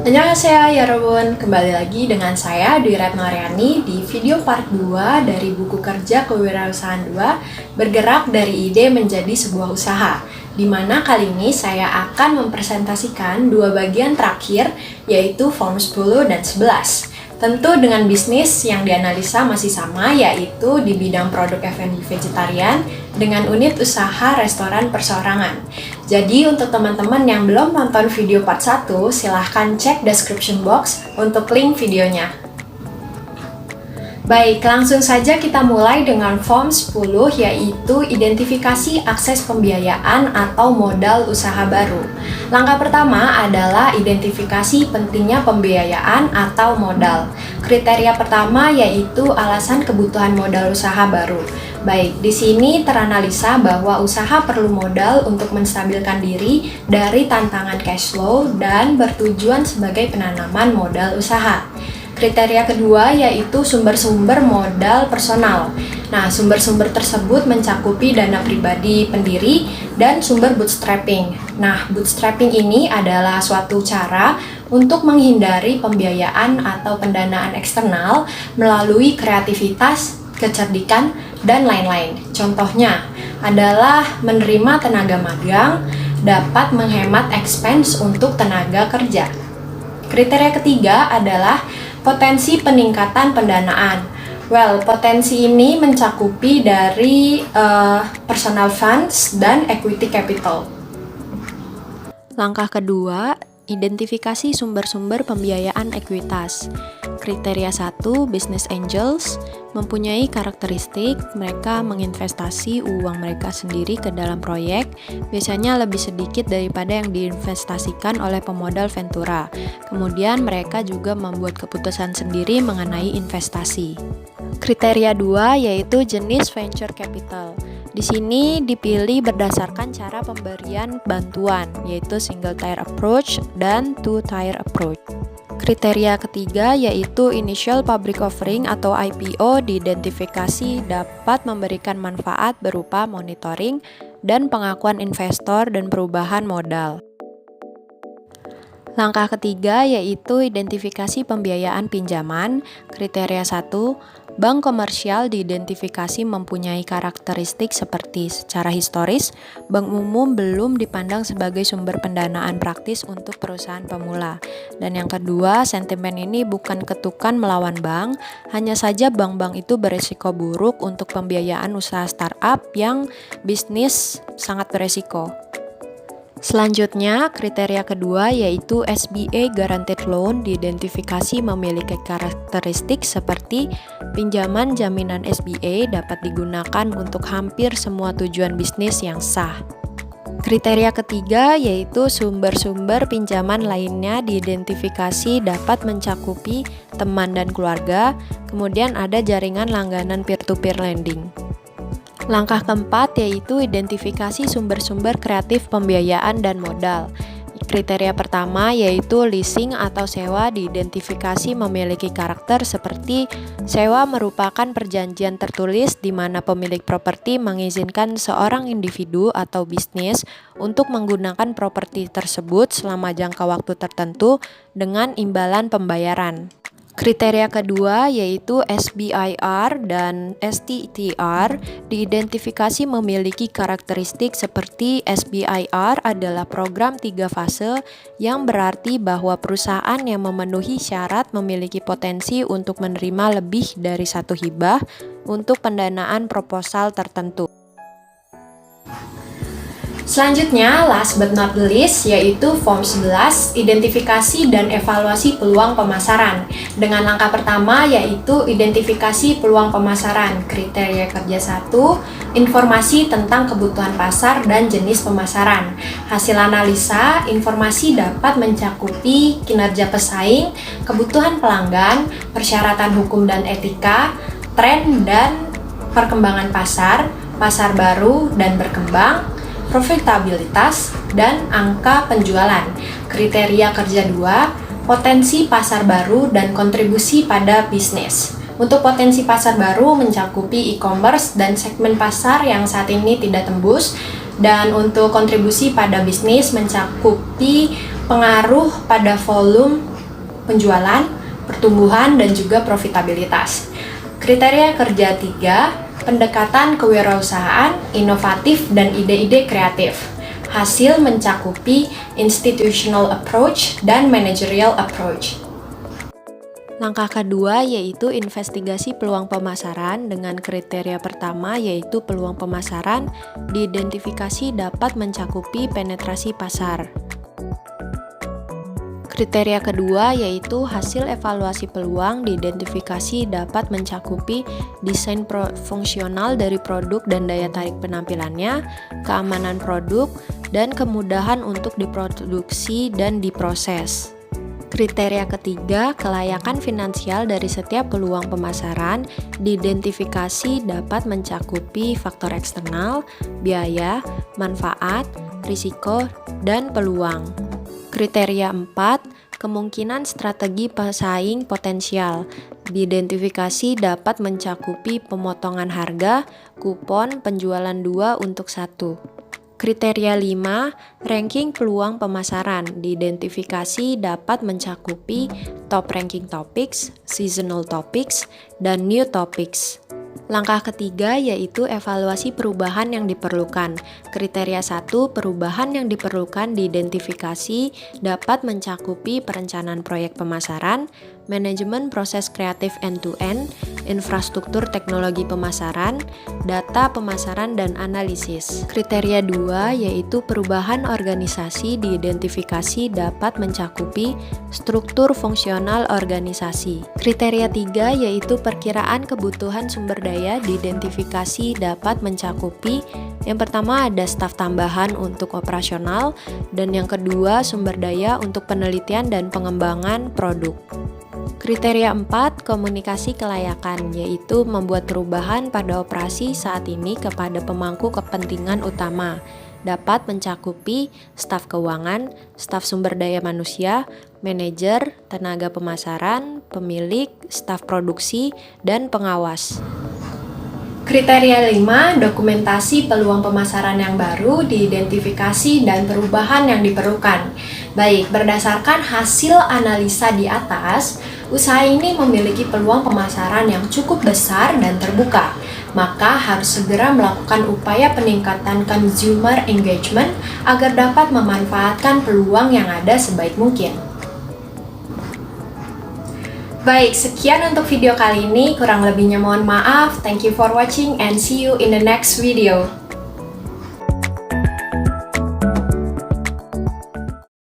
Annyeonghaseyo 여러분, kembali lagi dengan saya Dwi Retnoryani di video part 2 dari buku kerja Kewirausahaan 2 Bergerak dari ide menjadi sebuah usaha, di mana kali ini saya akan mempresentasikan dua bagian terakhir, yaitu form 10 dan 11. Tentu dengan bisnis yang dianalisa masih sama, yaitu di bidang produk F&B vegetarian dengan unit usaha restoran perseorangan. Jadi untuk teman-teman yang belum nonton video part 1, silahkan cek description box untuk link videonya. Baik, langsung saja kita mulai dengan form 10, yaitu identifikasi akses pembiayaan atau modal usaha baru. Langkah pertama adalah identifikasi pentingnya pembiayaan atau modal. Kriteria pertama yaitu alasan kebutuhan modal usaha baru. Baik, di sini teranalisa bahwa usaha perlu modal untuk menstabilkan diri dari tantangan cash flow dan bertujuan sebagai penanaman modal usaha. Kriteria kedua yaitu sumber-sumber modal personal. Nah, sumber-sumber tersebut mencakupi dana pribadi pendiri dan sumber bootstrapping. Nah, bootstrapping ini adalah suatu cara untuk menghindari pembiayaan atau pendanaan eksternal melalui kreativitas, kecerdikan, dan lain-lain. Contohnya adalah menerima tenaga magang dapat menghemat expense untuk tenaga kerja. Kriteria ketiga adalah potensi peningkatan pendanaan. Potensi ini mencakupi dari personal funds dan equity capital. Langkah kedua, identifikasi sumber-sumber pembiayaan ekuitas. Kriteria 1, business angels, mempunyai karakteristik mereka menginvestasi uang mereka sendiri ke dalam proyek, biasanya lebih sedikit daripada yang diinvestasikan oleh pemodal Ventura. Kemudian mereka juga membuat keputusan sendiri mengenai investasi. Kriteria 2 yaitu jenis venture capital. Di sini dipilih berdasarkan cara pemberian bantuan, yaitu single tier approach dan two tier approach. Kriteria ketiga yaitu initial public offering atau IPO diidentifikasi dapat memberikan manfaat berupa monitoring dan pengakuan investor dan perubahan modal. Langkah ketiga yaitu identifikasi pembiayaan pinjaman. Kriteria 1, bank komersial diidentifikasi mempunyai karakteristik seperti secara historis, bank umum belum dipandang sebagai sumber pendanaan praktis untuk perusahaan pemula. Dan yang kedua, sentimen ini bukan ketukan melawan bank, hanya saja bank-bank itu beresiko buruk untuk pembiayaan usaha startup yang bisnis sangat beresiko. Selanjutnya, kriteria kedua yaitu SBA Guaranteed Loan diidentifikasi memiliki karakteristik seperti pinjaman jaminan SBA dapat digunakan untuk hampir semua tujuan bisnis yang sah. Kriteria ketiga yaitu sumber-sumber pinjaman lainnya diidentifikasi dapat mencakupi teman dan keluarga, kemudian ada jaringan langganan peer-to-peer lending. Langkah keempat yaitu identifikasi sumber-sumber kreatif pembiayaan dan modal. Kriteria pertama yaitu leasing atau sewa diidentifikasi memiliki karakter seperti sewa merupakan perjanjian tertulis di mana pemilik properti mengizinkan seorang individu atau bisnis untuk menggunakan properti tersebut selama jangka waktu tertentu dengan imbalan pembayaran. Kriteria kedua yaitu SBIR dan STTR diidentifikasi memiliki karakteristik seperti SBIR adalah program 3 fase yang berarti bahwa perusahaan yang memenuhi syarat memiliki potensi untuk menerima lebih dari satu hibah untuk pendanaan proposal tertentu. Selanjutnya, last but not the least, yaitu form 11, identifikasi dan evaluasi peluang pemasaran. Dengan langkah pertama yaitu identifikasi peluang pemasaran. Kriteria kerja 1, informasi tentang kebutuhan pasar dan jenis pemasaran. Hasil analisa, informasi dapat mencakupi kinerja pesaing, kebutuhan pelanggan, persyaratan hukum dan etika, tren dan perkembangan pasar, pasar baru dan berkembang, profitabilitas, dan angka penjualan. Kriteria kerja 2, potensi pasar baru dan kontribusi pada bisnis. Untuk potensi pasar baru mencakupi e-commerce dan segmen pasar yang saat ini tidak tembus, dan untuk kontribusi pada bisnis mencakupi pengaruh pada volume penjualan, pertumbuhan, dan juga profitabilitas. Kriteria kerja 3, pendekatan kewirausahaan, inovatif, dan ide-ide kreatif. Hasil mencakupi institutional approach dan managerial approach. Langkah kedua yaitu investigasi peluang pemasaran dengan kriteria pertama yaitu peluang pemasaran diidentifikasi dapat mencakupi penetrasi pasar. Kriteria kedua yaitu hasil evaluasi peluang diidentifikasi dapat mencakupi desain fungsional dari produk dan daya tarik penampilannya, keamanan produk, dan kemudahan untuk diproduksi dan diproses. Kriteria ketiga, kelayakan finansial dari setiap peluang pemasaran diidentifikasi dapat mencakupi faktor eksternal, biaya, manfaat, risiko, dan peluang. Kriteria 4, kemungkinan strategi pesaing potensial diidentifikasi dapat mencakupi pemotongan harga, kupon, penjualan 2 untuk 1. Kriteria 5, ranking peluang pemasaran diidentifikasi dapat mencakupi top ranking topics, seasonal topics, dan new topics. Langkah ketiga yaitu evaluasi perubahan yang diperlukan. Kriteria 1, perubahan yang diperlukan diidentifikasi dapat mencakupi perencanaan proyek pemasaran, manajemen proses kreatif end-to-end, infrastruktur teknologi pemasaran, data pemasaran dan analisis. Kriteria 2 yaitu perubahan organisasi diidentifikasi dapat mencakupi struktur fungsional organisasi. Kriteria 3 yaitu perkiraan kebutuhan sumber daya diidentifikasi dapat mencakupi yang pertama ada staf tambahan untuk operasional dan yang kedua sumber daya untuk penelitian dan pengembangan produk. Kriteria 4, komunikasi kelayakan, yaitu membuat perubahan pada operasi saat ini kepada pemangku kepentingan utama. Dapat mencakupi staf keuangan, staf sumber daya manusia, manajer, tenaga pemasaran, pemilik, staf produksi, dan pengawas. Kriteria 5, dokumentasi peluang pemasaran yang baru, diidentifikasi, dan perubahan yang diperlukan. Baik, berdasarkan hasil analisa di atas, usaha ini memiliki peluang pemasaran yang cukup besar dan terbuka. Maka harus segera melakukan upaya peningkatan consumer engagement agar dapat memanfaatkan peluang yang ada sebaik mungkin. Baik, sekian untuk video kali ini. Kurang lebihnya mohon maaf. Thank you for watching and see you in the next video.